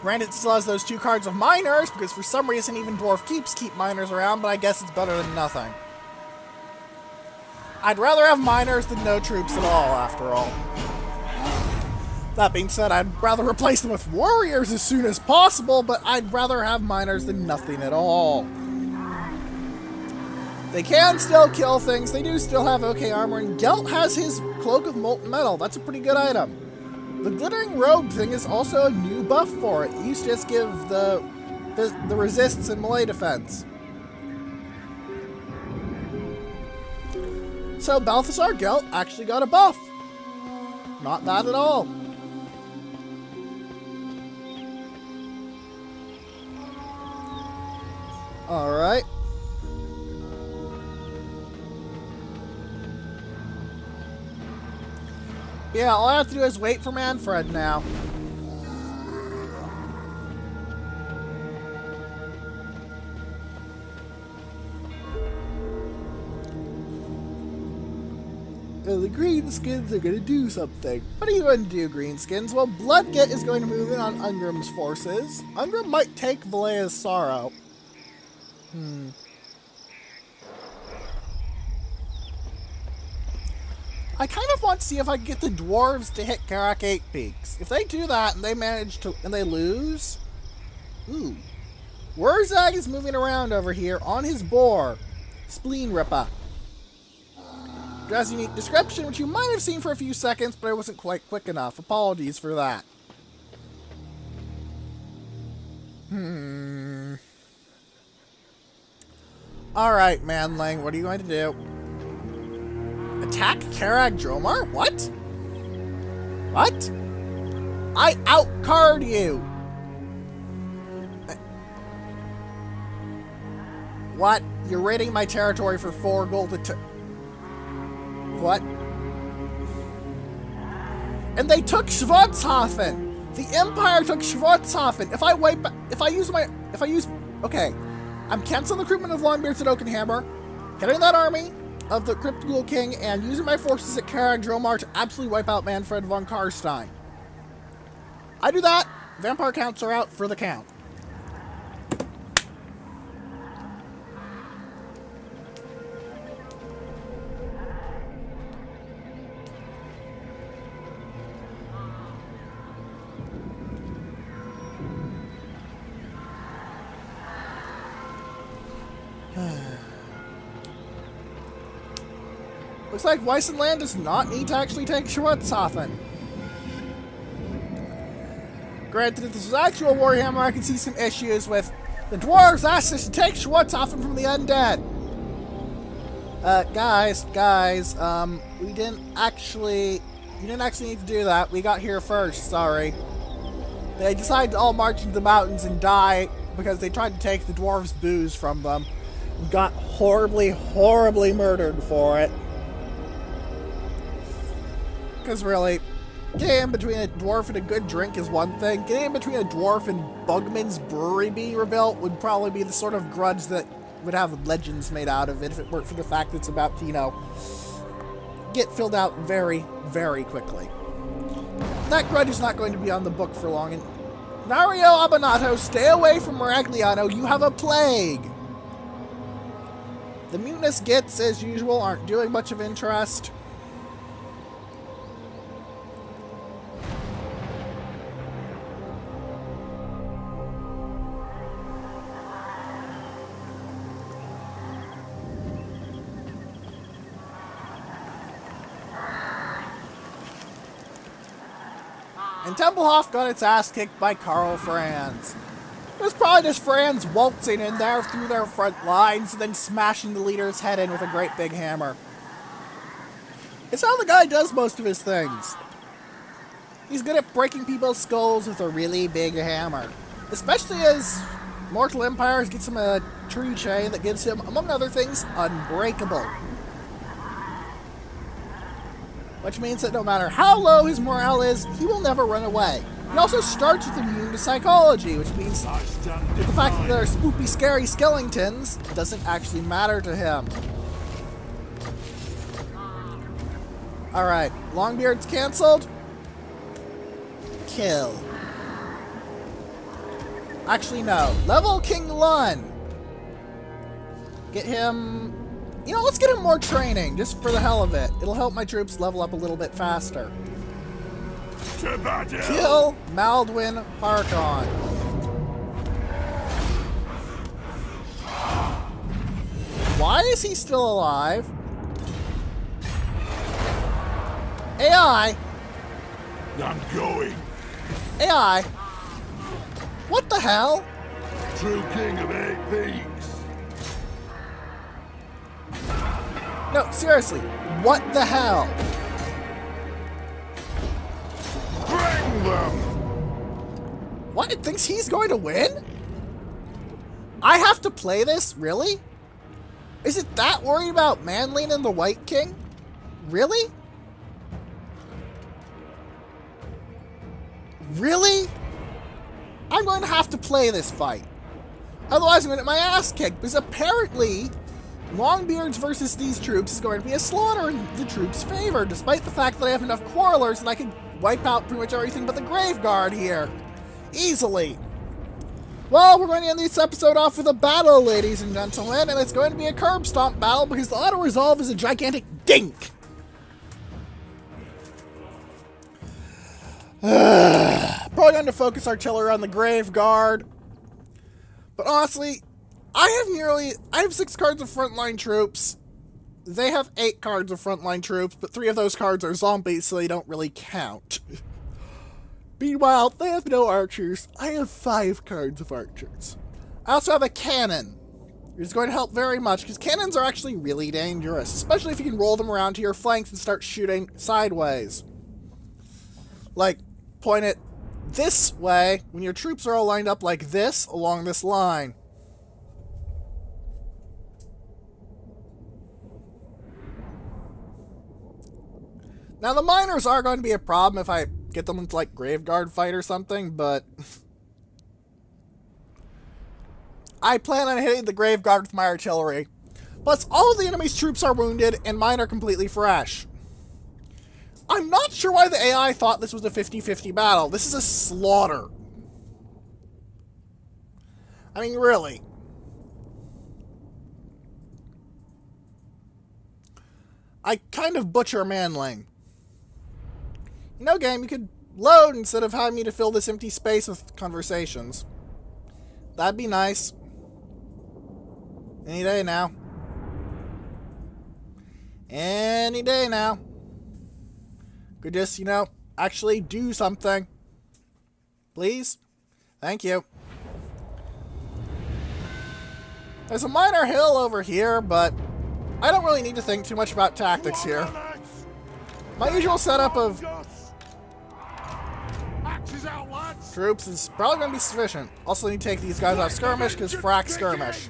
Granted, it still has those 2 cards of miners, because for some reason even Dwarf Keeps keep miners around, but I guess it's better than nothing. I'd rather have miners than no troops at all, after all. That being said, I'd rather replace them with warriors as soon as possible, but I'd rather have miners than nothing at all. They can still kill things, they do still have okay armor, and Gelt has his Cloak of Molten Metal. That's a pretty good item. The Glittering Robe thing is also a new buff for it. It used to just give the resists and melee defense. So Balthasar Gelt actually got a buff. Not bad at all. Alright. Yeah, all I have to do is wait for Manfred now. Well, the greenskins are gonna do something. What are you gonna do, greenskins? Well, Bloodget is going to move in on Ungrum's forces. Ungrum might take Valea's Sorrow. I kind of want to see if I can get the dwarves to hit Karak 8 Peaks. If they do that and they manage to, and they lose, ooh. Wurzag is moving around over here on his boar, Spleen Ripper. It has a unique description, which you might have seen for a few seconds, but I wasn't quite quick enough. Apologies for that. Alright, Manling, what are you going to do? Attack Karag Dromar? What? What? I outcard you! What? You're raiding my territory for 4 gold what? And they took Schwarzhofen! The Empire took Schwarzhofen! Okay. I'm canceling the recruitment of Longbeards at Oakenhammer, getting that army, of the Crypt Ghoul King and using my forces at Kara and Dromar to absolutely wipe out Manfred von Karstein. I do that, vampire counts are out for the count. Looks like Weissenland does not need to actually take Schwarzhofen. Granted, if this was actual Warhammer, I can see some issues with the dwarves asked us to take Schwarzhofen from the undead. Guys, you didn't actually need to do that. We got here first, sorry. They decided to all march into the mountains and die because they tried to take the dwarves' booze from them. And got horribly, horribly murdered for it. Because really, getting in between a dwarf and a good drink is one thing. Getting in between a dwarf and Bugman's brewery being rebuilt would probably be the sort of grudge that would have legends made out of it if it weren't for the fact that it's about to, you know, get filled out very, very quickly. That grudge is not going to be on the book for long. And Mario Abbonato, stay away from Maragliano. You have a plague. The mutinous Gits, as usual, aren't doing much of interest. And Tempelhof got its ass kicked by Karl Franz. It was probably just Franz waltzing in there through their front lines and then smashing the leader's head in with a great big hammer. It's how the guy does most of his things. He's good at breaking people's skulls with a really big hammer. Especially as Mortal Empires gets him a tree chain that gives him, among other things, unbreakable. Which means that no matter how low his morale is, he will never run away. He also starts with immune to psychology, which means that the fact that they're spoopy, scary skeletons doesn't actually matter to him. Alright, Longbeard's cancelled. Kill. Actually, no. Level King Lun. Get him... You know, let's get him more training, just for the hell of it. It'll help my troops level up a little bit faster. Kill Maldwin Harkon. Why is he still alive? AI. I'm going. AI. What the hell? True king of 8 peaks. No, seriously, what the hell? Bring them! What? It thinks he's going to win? I have to play this? Really? Is it that worried about Manlin and the White King? Really? Really? I'm going to have to play this fight. Otherwise I'm going to get my ass kicked, because apparently Longbeards versus these troops is going to be a slaughter in the troops' favor, despite the fact that I have enough quarrelers and I can wipe out pretty much everything but the Grave Guard here. Easily. Well, we're going to end this episode off with a battle, ladies and gentlemen, and it's going to be a curb stomp battle because the auto-resolve is a gigantic dink. Probably going to focus artillery on the Grave Guard. But honestly, I have 6 cards of frontline troops. They have 8 cards of frontline troops, but 3 of those cards are zombies, so they don't really count. Meanwhile, they have no archers. I have 5 cards of archers. I also have a cannon. It's going to help very much, because cannons are actually really dangerous, especially if you can roll them around to your flanks and start shooting sideways. Like, point it this way when your troops are all lined up like this along this line. Now, the miners are going to be a problem if I get them into, like, Graveguard fight or something, but I plan on hitting the Graveguard with my artillery. Plus, all of the enemy's troops are wounded, and mine are completely fresh. I'm not sure why the AI thought this was a 50-50 battle. This is a slaughter. I mean, really. I kind of butcher Manling. You know, game, you could load instead of having me to fill this empty space with conversations. That'd be nice. Any day now. Any day now. Could just, you know, actually do something. Please? Thank you. There's a minor hill over here, but I don't really need to think too much about tactics here. My usual setup of troops is probably going to be sufficient. Also need to take these guys off skirmish, because frack skirmish.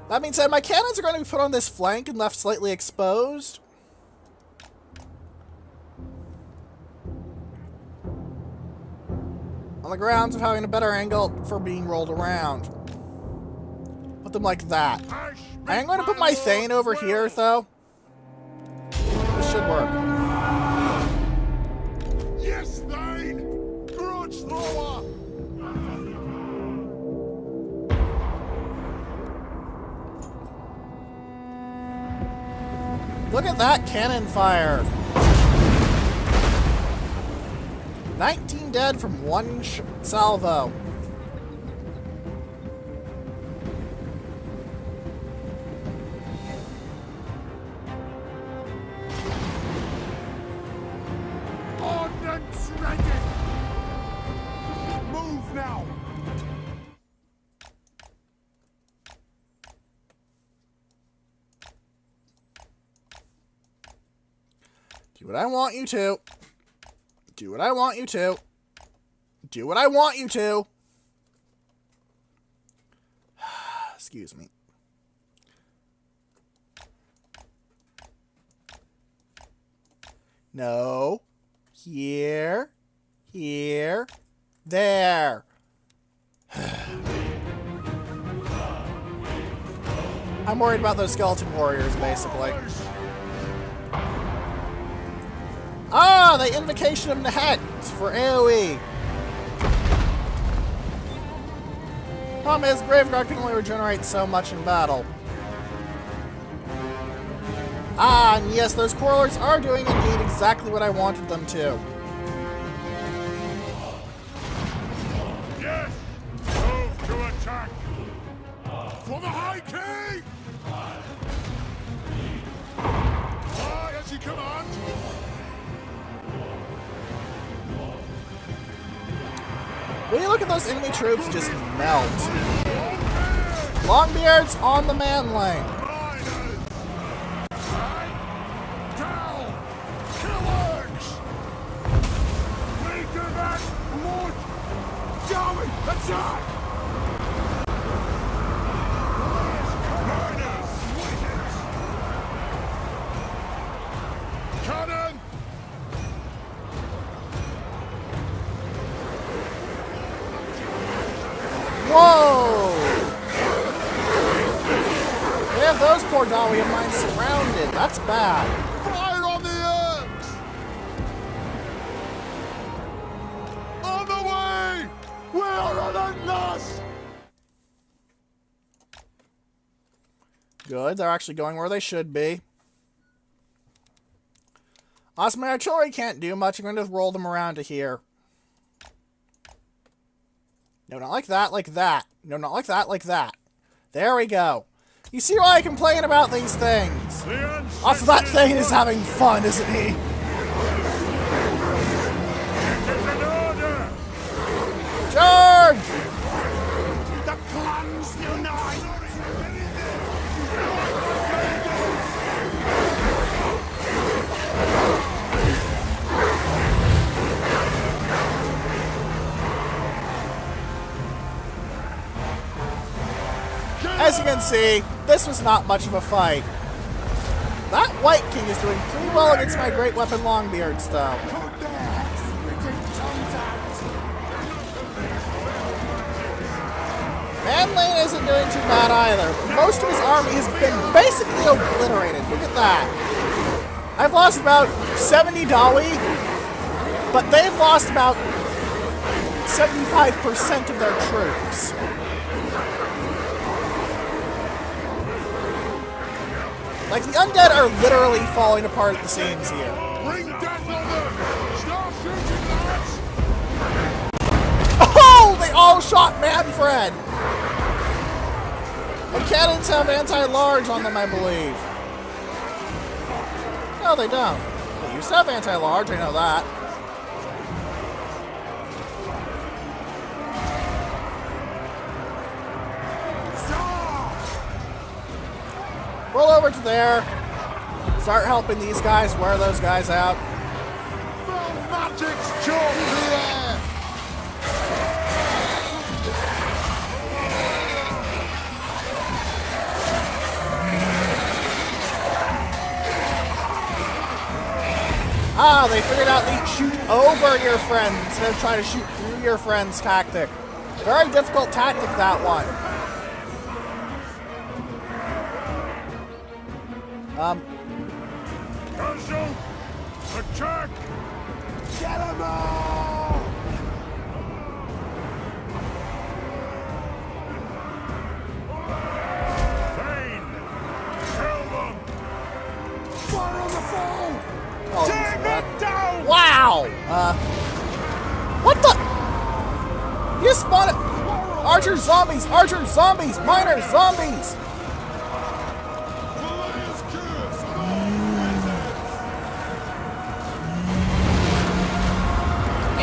That being said, my cannons are going to be put on this flank and left slightly exposed. On the grounds of having a better angle for being rolled around. Put them like that. I am going to put my Thane over here, though. This should work. Yes, Thane! Grudge thrower! Look at that cannon fire. 19 dead from one salvo. Ordnance ready! Move now! Do what I want you to. Do what I want you to. Do what I want you to. Excuse me. No. Here. Here. There. I'm worried about those skeleton warriors, basically. Ah, the Invocation of Nehet for AoE. Problem is, Graveguard can only regenerate so much in battle. Ah, and yes, those Quarrelers are doing indeed exactly what I wanted them to. Yes! Move to attack! For the High King! Aye, as you command! When you look at those enemy troops just melt. Longbeard's on the man lane. Down! Killers! Lead them back! Lord! Joey! Attack! Miners! Cannon! Whoa! They have those poor Dawi of mine surrounded. That's bad. Fire on the earth! On the way! We are relentless! Good, they're actually going where they should be. Awesome, my artillery can't do much. I'm going to roll them around to here. No, not like that, like that. No, not like that, like that. There we go. You see why I complain about these things. Also, that thing is having fun, isn't he? Charge! The clans unite! As you can see, this was not much of a fight. That White King is doing pretty well against my Great Weapon Longbeards, though. Man Lane isn't doing too bad either. Most of his army has been basically obliterated. Look at that. I've lost about 70 Dawi, but they've lost about 75% of their troops. Like, the undead are literally falling apart at the seams here. Bring death on them! Start shooting, lads! Oh! They all shot Manfred! And cannons have anti-large on them, I believe. No, they don't. They used to have anti-large, I know that. Roll over to there. Start helping these guys wear those guys out. Magic's chalk here! Ah, they figured out the shoot over your friend instead of trying to shoot through your friend's tactic. Very difficult tactic, that one. Castle! Attack! Get them all! Thane! Kill them! Fire on the foe! Oh, Take them down! wow! What the? You spawned it! Archer zombies! Archer zombies! Miner zombies!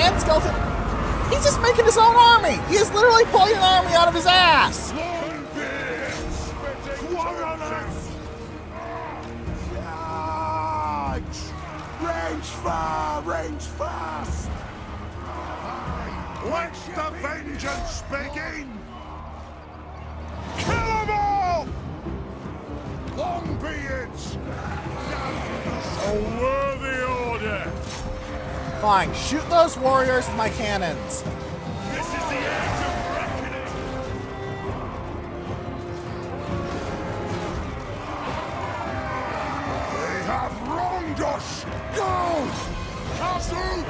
And Skeleton, he's just making his own army! He is literally pulling an army out of his ass! Range far, range fast! Let the vengeance begin! Kill them all! Longbeards! A worthy order! Fine, shoot those warriors with my cannons. This is the age of reckoning! They have wronged us! Go! Castle!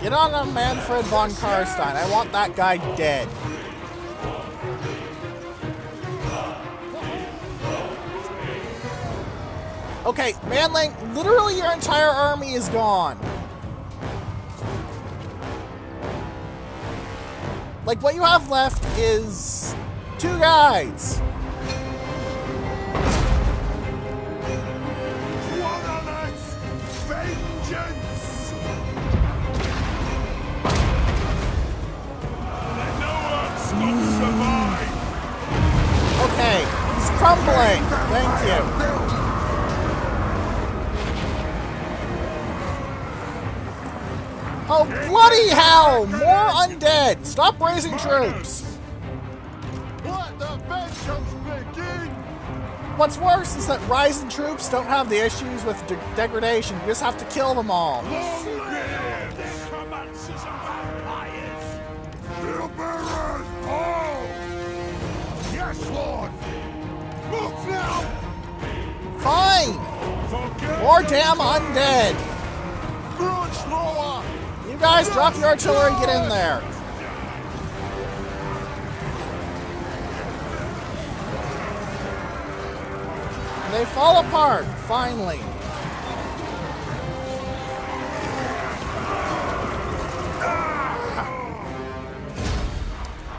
Get on a Manfred von Karstein. I want that guy dead. Okay, Manling, literally your entire army is gone. Like, what you have left is 2 guys. One on us! Vengeance! Let no one survive! Okay, he's crumbling. Thank you. Oh, bloody hell! More undead! Stop raising troops! Let the vengeance begin! What's worse is that rising troops don't have the issues with degradation. You just have to kill them all. Necromancers and vampires! Steel bearers, all! Yes, Lord! Move now! Fine! More damn undead! Grudge thrower! You guys drop your artillery and get in there. And they fall apart, finally.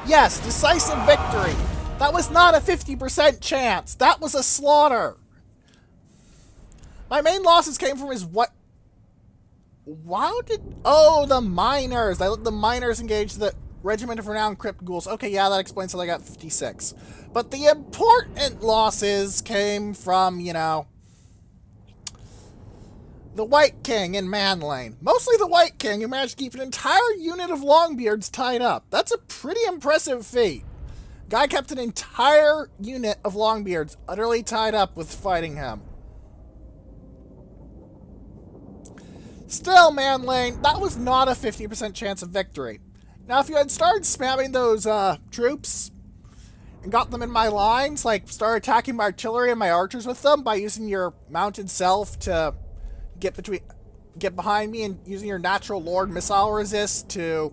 Yes, decisive victory. That was not a 50% chance. That was a slaughter. My main losses came from his what? Wow, oh, the miners. I let the miners engage the Regiment of Renowned Crypt Ghouls. Okay, yeah, that explains how they got 56. But the important losses came from, you know, the White King in Manlane. Mostly the White King, who managed to keep an entire unit of Longbeards tied up. That's a pretty impressive feat. Guy kept an entire unit of Longbeards utterly tied up with fighting him. Still, Manlane, that was not a 50% chance of victory. Now, if you had started spamming those troops and got them in my lines, like start attacking my artillery and my archers with them by using your mounted self to get behind me and using your natural lord missile resist to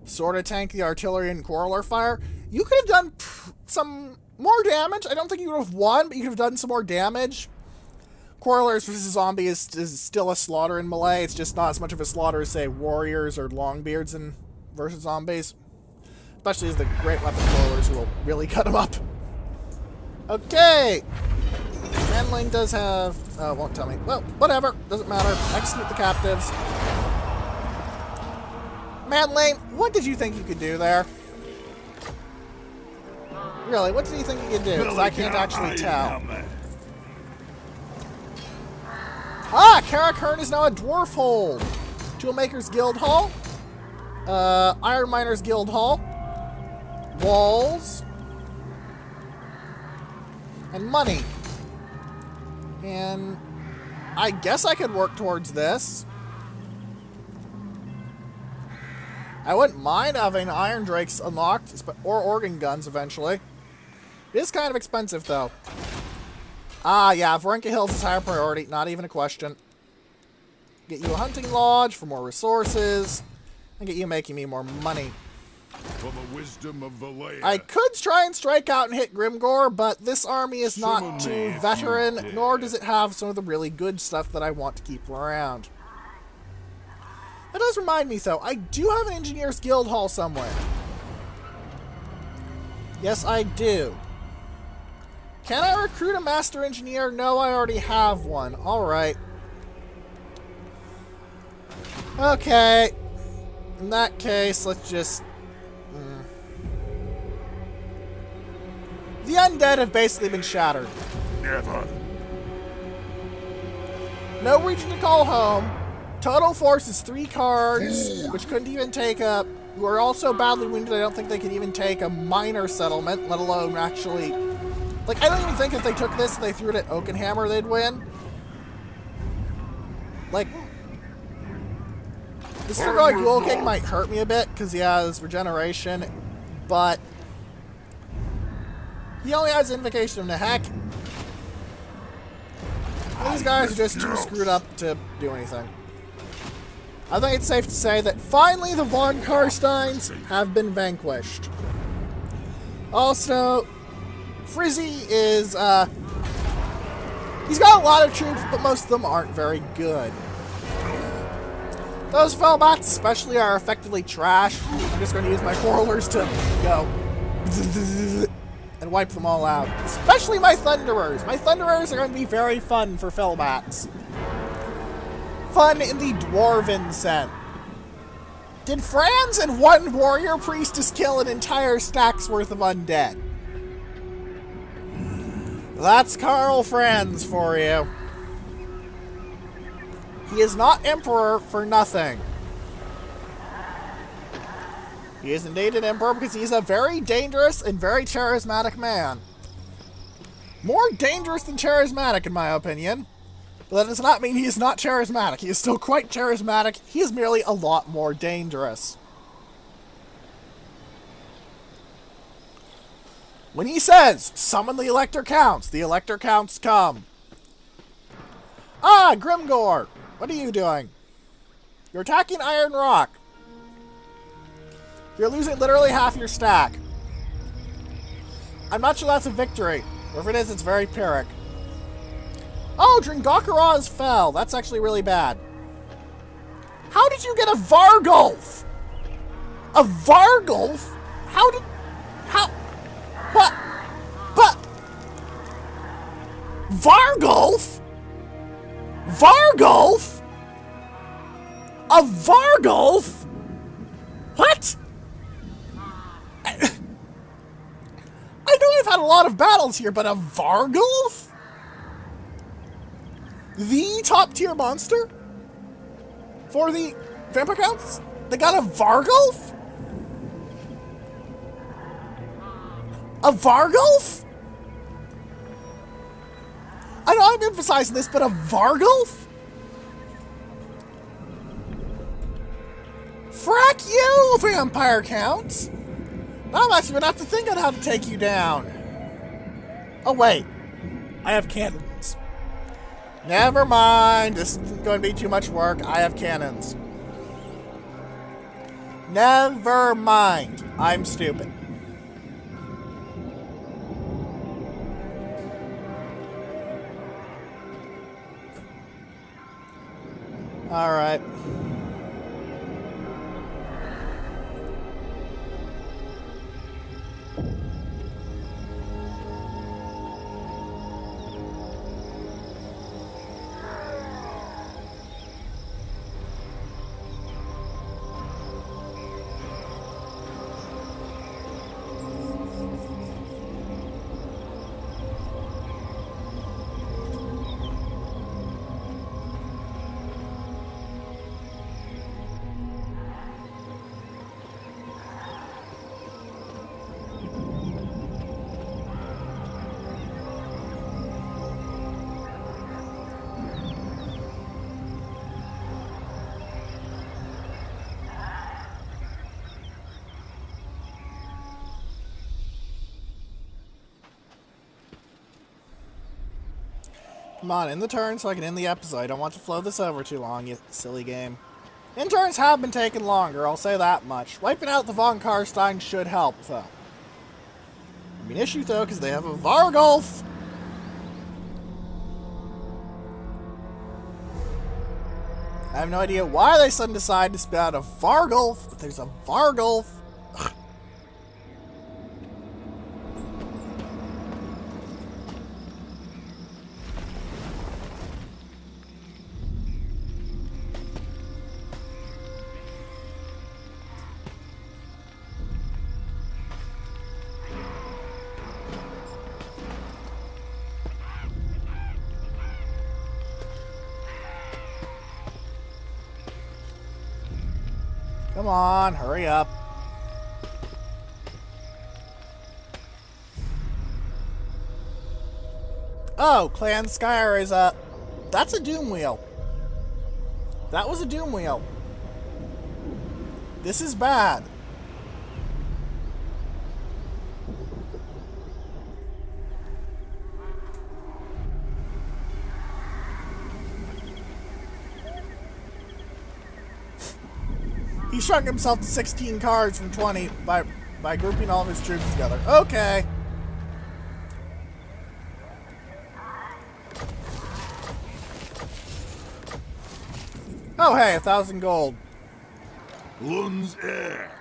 sort of tank the artillery and quarreler fire, you could have done some more damage. I don't think you would have won, but you could have done some more damage. Quarrelers versus zombie is still a slaughter in melee. It's just not as much of a slaughter as, say, warriors or longbeards versus zombies. Especially as the great weapon quarrelers who will really cut them up. Okay! Manling does have... won't tell me. Well, whatever. Doesn't matter. Execute the captives. Manling, what did you think you could do there? Really, what did you think you could do? Because I can't actually tell. Ah! Karakern is now a dwarf hold. Toolmaker's Guild Hall. Iron Miner's Guild Hall. Walls. And money. And I guess I could work towards this. I wouldn't mind having Iron Drakes unlocked, or organ guns eventually. It is kind of expensive, though. Ah, yeah, Varenka Hills is higher priority, not even a question. Get you a hunting lodge for more resources, and get you making me more money. For the wisdom of Valea. I could try and strike out and hit Grimgor, but this army is not too veteran, nor does it have some of the really good stuff that I want to keep around. That does remind me, though, I do have an Engineer's Guild Hall somewhere. Yes, I do. Can I recruit a Master Engineer? No, I already have one. Alright. Okay. In that case, let's just... The undead have basically been shattered. Never. No region to call home. Total force is 3 cards, which couldn't even take a... Who are also badly wounded. I don't think they could even take a minor settlement, let alone actually... Like, I don't even think if they took this and they threw it at Oakenhammer, they'd win. Like... This Heroic Ghoul King might hurt me a bit, because he has regeneration, but... He only has Invocation of Nehek. These guys are just too screwed up to do anything. I think it's safe to say that finally the Von Karsteins have been vanquished. Also, Frizzy is, he's got a lot of troops, but most of them aren't very good. Those Felbats especially are effectively trash. I'm just going to use my Quarrelers to go and wipe them all out. Especially my Thunderers. My Thunderers are going to be very fun for Felbats. Fun in the Dwarven sense. Did Franz and one Warrior Priestess kill an entire stack's worth of undead? That's Karl Franz for you. He is not Emperor for nothing. He is indeed an Emperor because he's a very dangerous and very charismatic man. More dangerous than charismatic, in my opinion. But that does not mean he is not charismatic. He is still quite charismatic. He is merely a lot more dangerous. When he says, summon the Elector Counts come. Ah, Grimgor! What are you doing? You're attacking Iron Rock. You're losing literally half your stack. I'm not sure that's a victory. Or if it is, it's very Pyrrhic. Oh, Dringakuraz fell. That's actually really bad. How did you get a Vargulf? A Vargulf? How? What? But... Vargulf? Vargulf? A Vargulf? What? I know I've had a lot of battles here, but a Vargulf? The top tier monster? For the Vampire Counts? They got a Vargulf? A Vargulf? I know I'm emphasizing this, but a Vargulf? Frack you! if vampire counts. I'm actually gonna have to think on how to take you down. Oh wait, I have cannons. Never mind, this isn't going to be too much work. I have cannons. Never mind, I'm stupid. All right. Come on, end the turn so I can end the episode. I don't want to flow this over too long, you silly game. End turns have been taking longer, I'll say that much. Wiping out the Von Karstein should help, though. I mean, issue, though, because they have a Vargulf. I have no idea why they suddenly decided to spit out a Vargulf, but there's a Vargulf. Ugh. Come on, hurry up. Oh, Clan Skyr is a... That's a Doom Wheel. That was a Doom Wheel. This is bad. He shrunk himself to 16 cards from 20 by grouping all of his troops together. Okay. Oh, hey, 1,000 gold.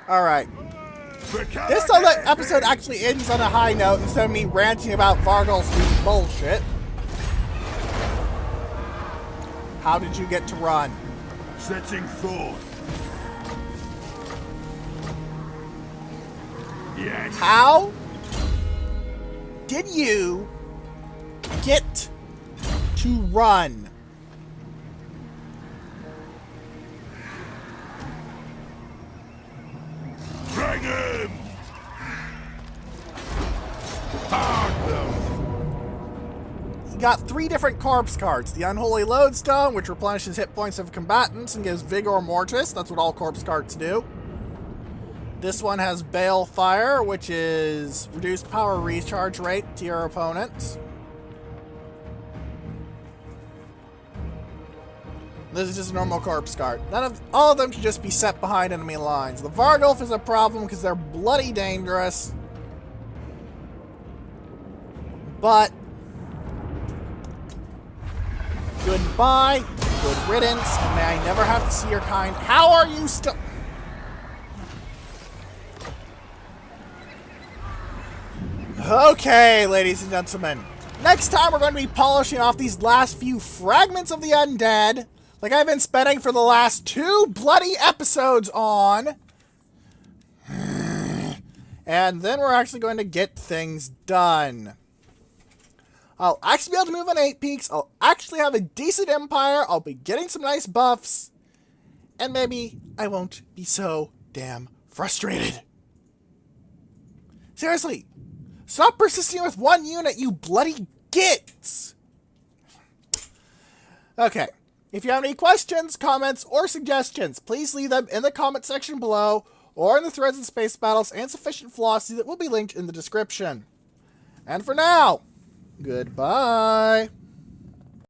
Alright. This time that episode actually ends on a high note instead of me ranting about Vargulf's bullshit. How did you get to run? Setting forth. Yes. How did you get to run? Bring him! Hog them! You got 3 different corpse cards. The Unholy Lodestone, which replenishes hit points of combatants and gives Vigor Mortis. That's what all corpse cards do. This one has Balefire, which is reduced power recharge rate to your opponents. This is just a normal corpse card. All of them can just be set behind enemy lines. The Vargulf is a problem because they're bloody dangerous. But goodbye, good riddance, and may I never have to see your kind. How are you still? Okay, ladies and gentlemen. Next time we're going to be polishing off these last few fragments of the undead, like I've been spending for the last 2 bloody episodes on. And then we're actually going to get things done. I'll actually be able to move on 8 peaks. I'll actually have a decent empire. I'll be getting some nice buffs. And maybe I won't be so damn frustrated. Seriously. Stop persisting with 1 unit, you bloody gits! Okay. If you have any questions, comments, or suggestions, please leave them in the comment section below, or in the threads and space battles and sufficient philosophy that will be linked in the description. And for now, goodbye.